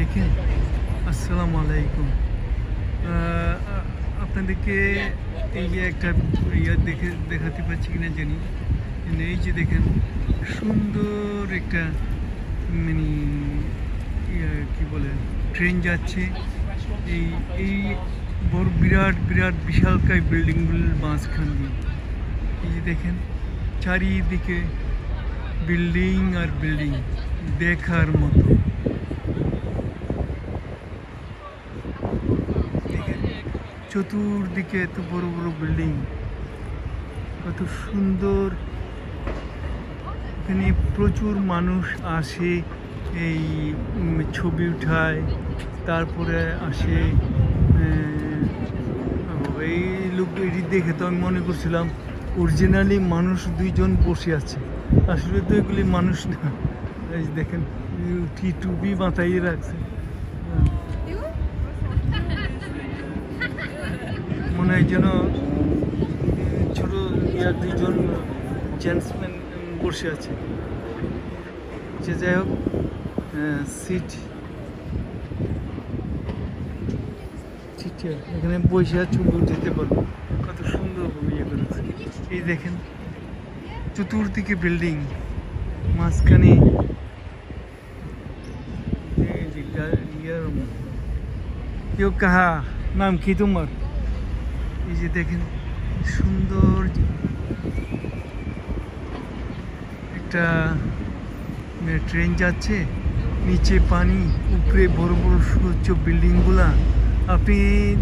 দেখেন। আসসালামু আলাইকুম। আপনাদেরকে এই যে একটা দেখাতে পাচ্ছি কিনা জানি, কিন্তু এই যে দেখেন সুন্দর একটা মানে কি বলে ট্রেন যাচ্ছে। এই এই বড় বিরাট বিরাট বিশালকায় বিল্ডিংগুলোর মাঝখান দিয়ে এই যে দেখেন চারিদিকে বিল্ডিং আর বিল্ডিং দেখার মতো। চতুর্দিকে এত বড় বড় বিল্ডিং, কত সুন্দর। এখানে প্রচুর মানুষ আসে, এই ছবি উঠায়, তারপরে আসে। এই লোক এটি দেখে তো আমি মনে করছিলাম অরিজিনালি মানুষ দুইজন বসে আছে, আসলে তো এগুলি মানুষ না। এই দেখেন টুপি মাথায় রাখছে, মনে হয় যেন ছোট দুইজন জেন্টসম্যান বসে আছে। যে যাই হোক, সিট এখানে বসে ছবি যেতে পারবো, কত সুন্দর ইয়ে করেছে। এই দেখেন চতুর্দিকে বিল্ডিং, মাঝখানে কেউ কাহা নাম কি তোমার? এই যে দেখেন সুন্দর একটা ট্রেন যাচ্ছে, নিচে পানি, উপরে বড় বড় সুউচ্চ বিল্ডিংগুলা। আপনি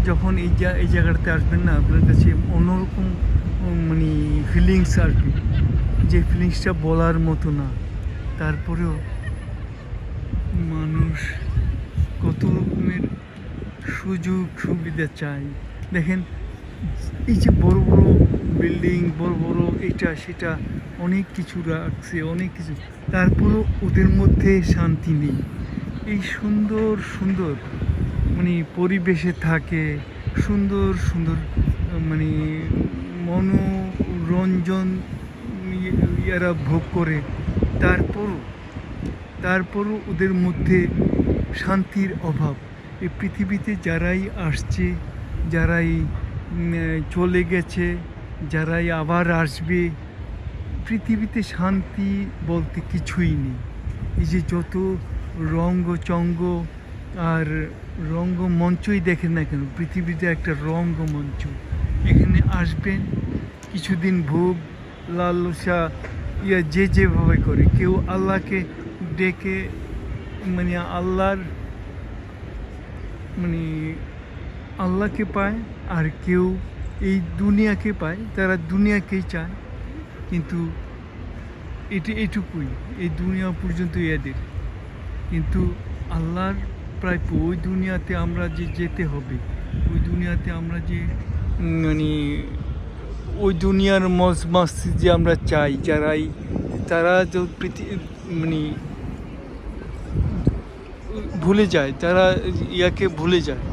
যখন এই জায়গাটাতে আসবেন না, আপনার কাছে অন্যরকম মানে ফিলিংস আসবে, যে ফিলিংসটা বলার মতো না। তারপরেও মানুষ কত রকমের সুযোগ সুবিধা চাই। দেখেন এই যে বড় বড় বিল্ডিং, বড় বড় এটা সেটা অনেক কিছু রাখছে, অনেক কিছু, তারপরও ওদের মধ্যে শান্তি নেই। এই সুন্দর সুন্দর মানে পরিবেশে থাকে, সুন্দর সুন্দর মানে মনোরঞ্জন এরা ভোগ করে, তারপরও ওদের মধ্যে শান্তির অভাব। এই পৃথিবীতে যারাই আসছে, যারাই চলে গেছে, যারাই আবার আসবে, পৃথিবীতে শান্তি বলতে কিছুই নেই। এই যে যত রঙ্গচঙ্গ আর রঙ্গমঞ্চই দেখেন না কেন, পৃথিবীতে একটা রঙ্গমঞ্চ। এখানে আসবেন, কিছুদিন ভোগ লালসা যে যেভাবে করে, কেউ আল্লাহকে ডেকে মানে আল্লাহকে পায়, আর কেউ এই দুনিয়াকে পায়, তারা দুনিয়াকেই চায়। কিন্তু এটুকুই, এই দুনিয়া পর্যন্ত এদের। কিন্তু আল্লাহর প্রায় ওই দুনিয়াতে আমরা যে যেতে হবে, ওই দুনিয়াতে আমরা যে মানে ওই দুনিয়ার মস্তি যে আমরা চাই, তারা যে মানে ভুলে যায়, তারা ইয়াকে ভুলে যায়।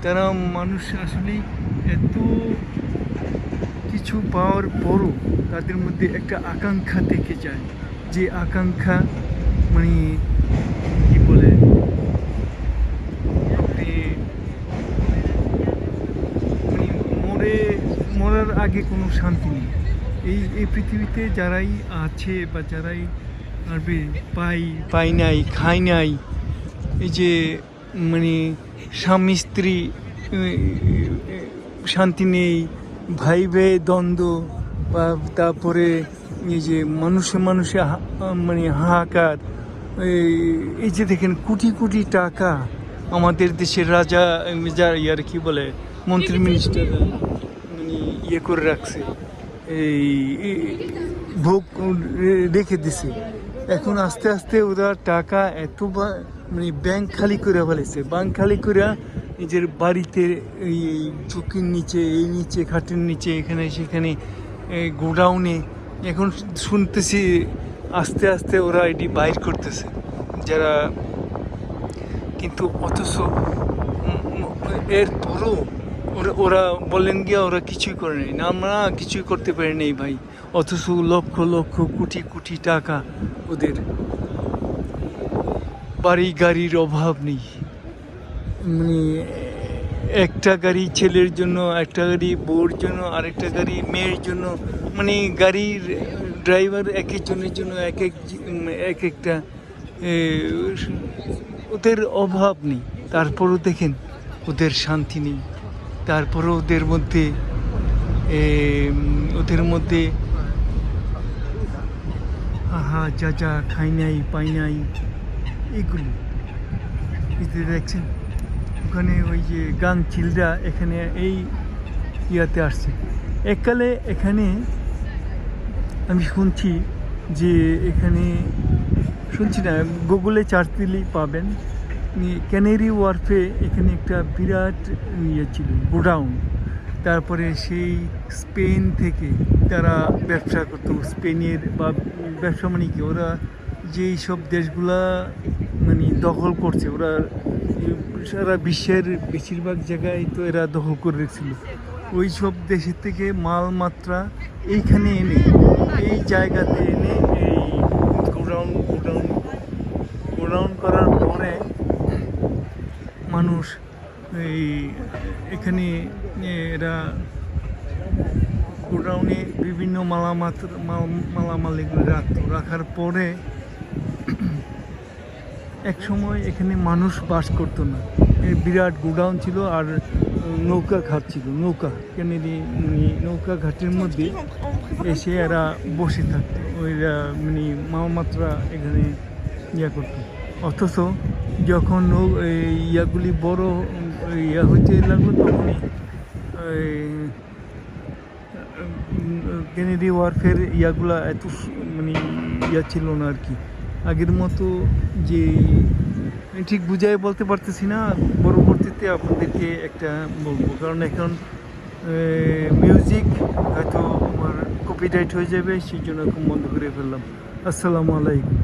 তারা মানুষ আসলেই এত কিছু পাওয়ার পরও তাদের মধ্যে একটা আকাঙ্ক্ষা থেকে যায়, যে আকাঙ্ক্ষা মানে কি বলে, মরার আগে কোনো শান্তি নেই। এই পৃথিবীতে যারাই আছে বা যারাই আসবে, পাই নাই, খাই নাই, এই যে মানে স্বামী স্ত্রী শান্তি নেই, ভাই ভাই দ্বন্দ্ব, বা তারপরে এই যে মানুষে মানে হাহাকার। এই যে দেখেন কোটি কোটি টাকা আমাদের দেশের রাজা ইয়ার কি বলে মন্ত্রী মিনিস্টার মানে ইয়ে করে রাখছে, এই ভোগ রেখে দিছে। এখন আস্তে আস্তে ওরা টাকা এত মানে ব্যাংক খালি করে ফেলেছে, ব্যাংক খালি করে নিজের বাড়িতে, এই চৌকির নিচে, এই নিচে, খাটের নিচে, এখানে সেখানে, গোডাউনে। এখন শুনতেছি আস্তে আস্তে ওরা এটি বাইর করতেছে যারা, কিন্তু অথচ এরপরও ওরা বলেন গিয়া ওরা কিছুই করে নেই না, আমরা কিছুই করতে পারি নেই ভাই। অথচ লক্ষ লক্ষ কোটি কোটি টাকা, ওদের বাড়ি গাড়ির অভাব নেই। মানে একটা গাড়ি ছেলের জন্য, একটা গাড়ি বউর জন্য, আরেকটা গাড়ি মেয়ের জন্য, মানে গাড়ির ড্রাইভার এক একজনের জন্য এক একটা এ, ওদের অভাব নেই, তারপরও দেখেন ওদের শান্তি নেই, তারপরও ওদের মধ্যে আহা যা যা খাই নাই পাই নাই এগুলো দেখছেন। ওখানে ওই যে গাং চিলরা এখানে এই ইয়াতে আসছে এককালে। এখানে আমি শুনছি যে এখানে, শুনছি না, গুগলে চার্জ দিলেই পাবেন, ক্যানারি ওয়ার্ফে এখানে একটা বিরাট ইয়ে ছিল, গোডাউন। তারপরে সেই স্পেন থেকে তারা ব্যবসা করতো, স্পেনের বা ব্যবসা মানে কি, ওরা যেই সব দেশগুলা মানে দখল করছে, ওরা সারা বিশ্বের বেশিরভাগ জায়গায় তো এরা দখল করে রেখেছিল, ওই সব দেশের থেকে মালমাত্রা এইখানে এনে, এই জায়গাতে এনে এই গোডাউন করার পরে মানুষ এই এখানে এরা গোডাউনে বিভিন্ন মালামাল এগুলো রাখার পরে এক সময় এখানে মানুষ বাস করতো না, বিরাট গোডাউন ছিল আর নৌকা ঘাট ছিল, নৌকা ঘাটের মধ্যে এসে এরা বসে থাকতো, ওইরা মানে মালমাত্রা এখানে ইয়া করতো। অথচ যখন ইয়াগুলি বড় ইয়া হইতে লাগলো তখনই কেনেডি ওয়ারফেয়ার ইয়াগুলা এত মানে ইয়া ছিল না আর কি, আগের মতো যে ঠিক বুঝাই বলতে পারতেছি না, পরবর্তীতে আপনাদেরকে একটা বলবো, কারণ এখন মিউজিক হয়তো আমার কপিরাইট হয়ে যাবে, সেই জন্য এখন বন্ধ করে ফেললাম। আসসালামু আলাইকুম।